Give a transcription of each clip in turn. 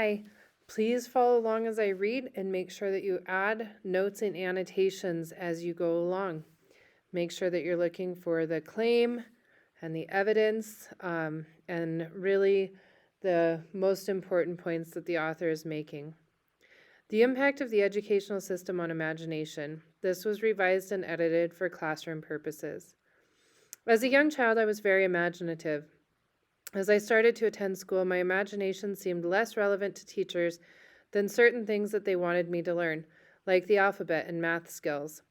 Hi, please follow along as I read and make sure that you add notes and annotations as you go along. Make sure that you're looking for the claim and the evidence and really the most important points that the author is making. The impact of the educational system on imagination. This was revised and edited for classroom purposes. As a young child, I was very imaginative. As I started to attend school, my imagination seemed less relevant to teachers than certain things that they wanted me to learn, like the alphabet and math skills.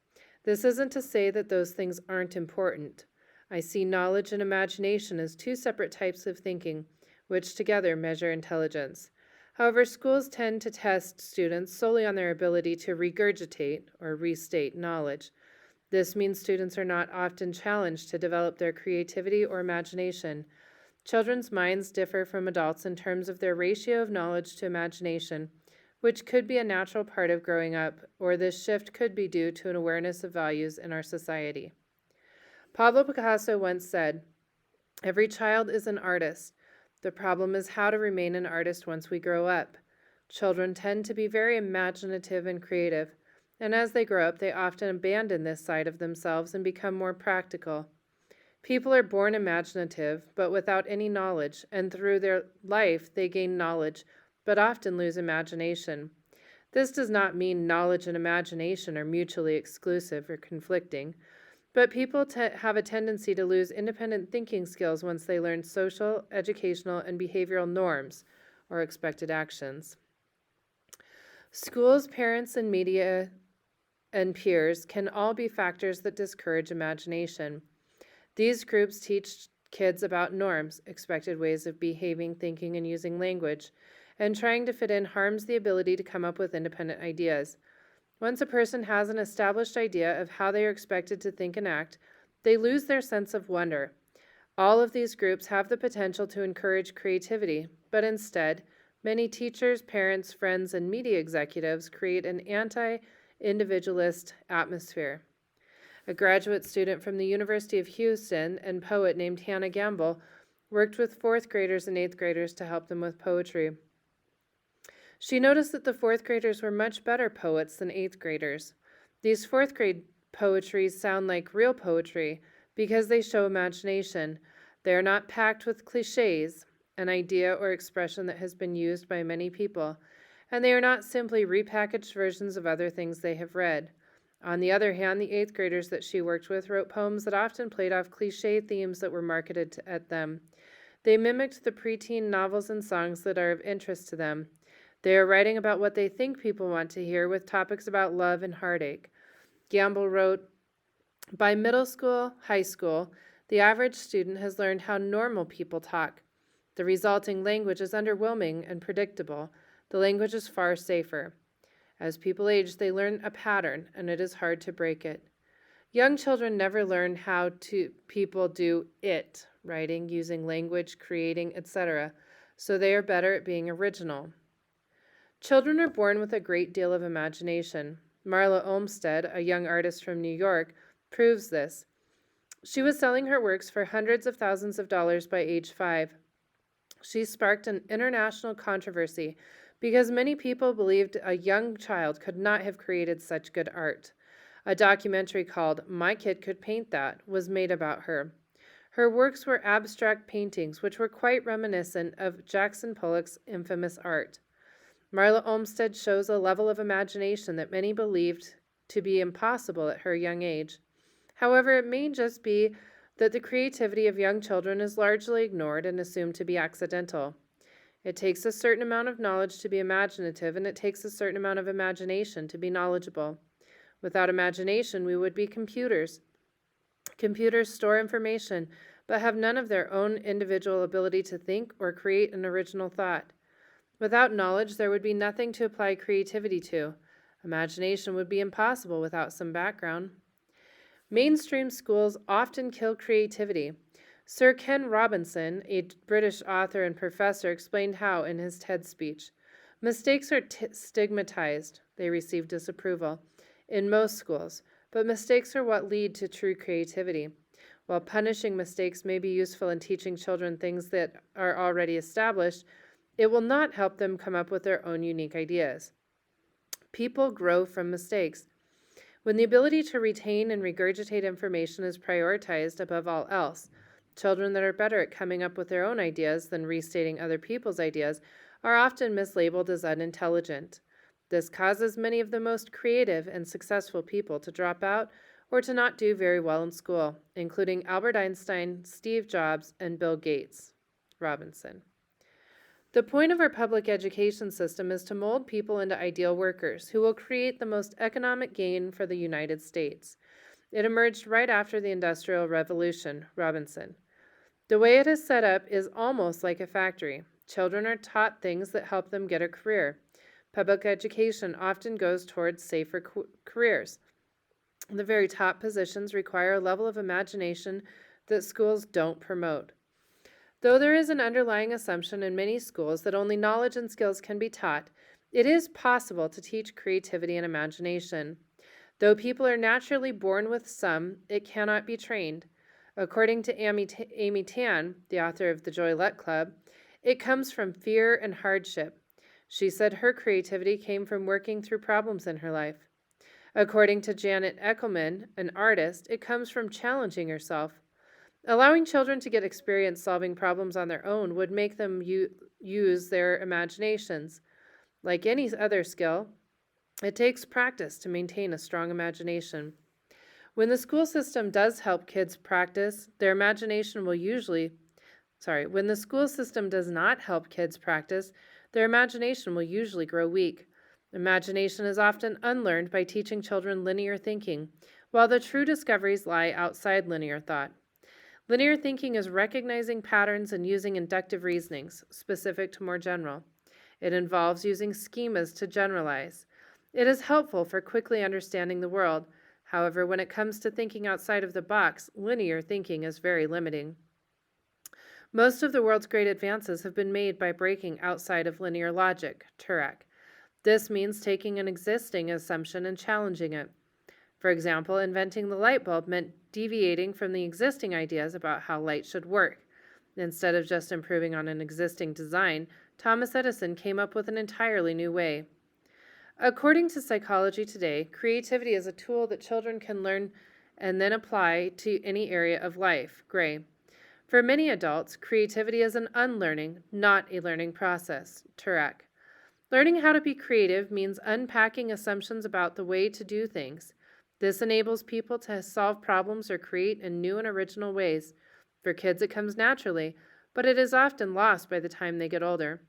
This isn't to say that those things aren't important. I see knowledge and imagination as two separate types of thinking, which together measure intelligence. However, schools tend to test students solely on their ability to regurgitate or restate knowledge. This means students are not often challenged to develop their creativity or imagination. Children's minds differ from adults in terms of their ratio of knowledge to imagination, which could be a natural part of growing up, or this shift could be due to an awareness of values in our society. Pablo Picasso once said, "Every child is an artist. The problem is how to remain an artist once we grow up. Children tend to be very imaginative and creative, and as they grow up, they often abandon this side of themselves and become more practical. People are born imaginative, but without any knowledge, and through their life they gain knowledge, but often lose imagination. This does not mean knowledge and imagination are mutually exclusive or conflicting, but people have a tendency to lose independent thinking skills once they learn social, educational, and behavioral norms or expected actions. Schools, parents, and media and peers can all be factors that discourage imagination. These groups teach kids about norms, expected ways of behaving, thinking, and using language, and trying to fit in harms the ability to come up with independent ideas. Once a person has an established idea of how they are expected to think and act, they lose their sense of wonder. All of these groups have the potential to encourage creativity, but instead, many teachers, parents, friends, and media executives create an anti-individualist atmosphere. A graduate student from the University of Houston and poet named Hannah Gamble worked with fourth graders and eighth graders to help them with poetry. She noticed that the fourth graders were much better poets than eighth graders. These fourth grade poetries sound like real poetry because they show imagination. They are not packed with cliches, an idea or expression that has been used by many people, and they are not simply repackaged versions of other things they have read. On the other hand, the eighth graders that she worked with wrote poems that often played off cliche themes that were marketed at them. They mimicked the preteen novels and songs that are of interest to them. They are writing about what they think people want to hear with topics about love and heartache. Gamble wrote, "By middle school, high school, the average student has learned how normal people talk. The resulting language is underwhelming and predictable. The language is far safer. As people age, they learn a pattern, and it is hard to break it. Young children never learn how people do it, writing, using language, creating, etc., so they are better at being original. Children are born with a great deal of imagination. Marla Olmsted, a young artist from New York, proves this. She was selling her works for hundreds of thousands of dollars by age 5. She sparked an international controversy because many people believed a young child could not have created such good art. A documentary called My Kid Could Paint That was made about her. Her works were abstract paintings which were quite reminiscent of Jackson Pollock's infamous art. Marla Olmsted shows a level of imagination that many believed to be impossible at her young age. However, it may just be that the creativity of young children is largely ignored and assumed to be accidental. It takes a certain amount of knowledge to be imaginative, and it takes a certain amount of imagination to be knowledgeable. Without imagination, we would be computers. Computers store information, but have none of their own individual ability to think or create an original thought. Without knowledge, there would be nothing to apply creativity to. Imagination would be impossible without some background. Mainstream schools often kill creativity. Sir Ken Robinson, a British author and professor, explained how in his TED speech. Mistakes are stigmatized, they receive disapproval, in most schools, but mistakes are what lead to true creativity. While punishing mistakes may be useful in teaching children things that are already established, It will not help them come up with their own unique ideas. People grow from mistakes. When the ability to retain and regurgitate information is prioritized above all else, children that are better at coming up with their own ideas than restating other people's ideas are often mislabeled as unintelligent. This causes many of the most creative and successful people to drop out or to not do very well in school, including Albert Einstein, Steve Jobs, and Bill Gates. Robinson. The point of our public education system is to mold people into ideal workers who will create the most economic gain for the United States. It emerged right after the Industrial Revolution. Robinson. The way it is set up is almost like a factory. Children are taught things that help them get a career. Public education often goes towards safer careers. The very top positions require a level of imagination that schools don't promote. Though there is an underlying assumption in many schools that only knowledge and skills can be taught, it is possible to teach creativity and imagination. Though people are naturally born with some, it cannot be trained. According to Amy Tan, the author of The Joy Luck Club, it comes from fear and hardship. She said her creativity came from working through problems in her life. According to Janet Eckelman, an artist, it comes from challenging herself. Allowing children to get experience solving problems on their own would make them use their imaginations. Like any other skill, it takes practice to maintain a strong imagination. When the school system does help kids practice, their imagination will when the school system does not help kids practice, their imagination will usually grow weak. Imagination is often unlearned by teaching children linear thinking, while the true discoveries lie outside linear thought. Linear thinking is recognizing patterns and using inductive reasonings, specific to more general. It involves using schemas to generalize. It is helpful for quickly understanding the world. However, when it comes to thinking outside of the box, linear thinking is very limiting. Most of the world's great advances have been made by breaking outside of linear logic, Turek. This means taking an existing assumption and challenging it. For example, inventing the light bulb meant deviating from the existing ideas about how light should work. Instead of just improving on an existing design, Thomas Edison came up with an entirely new way. According to Psychology Today, creativity is a tool that children can learn and then apply to any area of life. Gray. For many adults, creativity is an unlearning, not a learning process. Turek. Learning how to be creative means unpacking assumptions about the way to do things. This enables people to solve problems or create in new and original ways. For kids, it comes naturally, but it is often lost by the time they get older.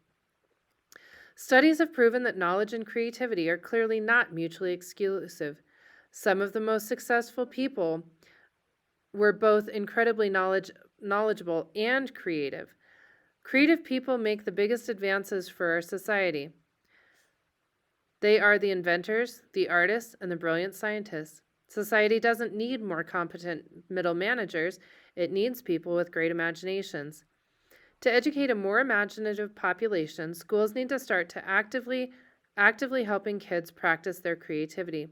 Studies have proven that knowledge and creativity are clearly not mutually exclusive. Some of the most successful people were both incredibly knowledgeable and creative. Creative people make the biggest advances for our society. They are the inventors, the artists, and the brilliant scientists. Society doesn't need more competent middle managers. It needs people with great imaginations. To educate a more imaginative population, schools need to start to actively helping kids practice their creativity.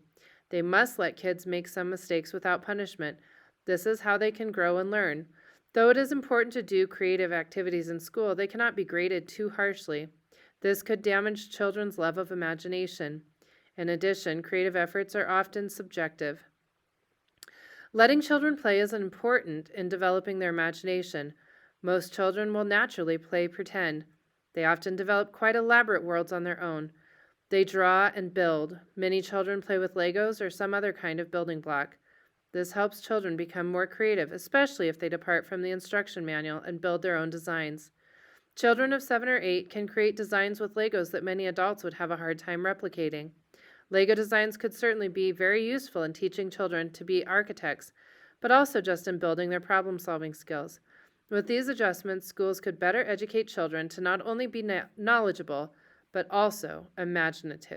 They must let kids make some mistakes without punishment. This is how they can grow and learn. Though it is important to do creative activities in school, they cannot be graded too harshly. This could damage children's love of imagination. In addition, creative efforts are often subjective. Letting children play is important in developing their imagination. Most children will naturally play pretend. They often develop quite elaborate worlds on their own. They draw and build. Many children play with Legos or some other kind of building block. This helps children become more creative, especially if they depart from the instruction manual and build their own designs. Children of 7 or 8 can create designs with Legos that many adults would have a hard time replicating. Lego designs could certainly be very useful in teaching children to be architects, but also just in building their problem-solving skills. With these adjustments, schools could better educate children to not only be knowledgeable, but also imaginative.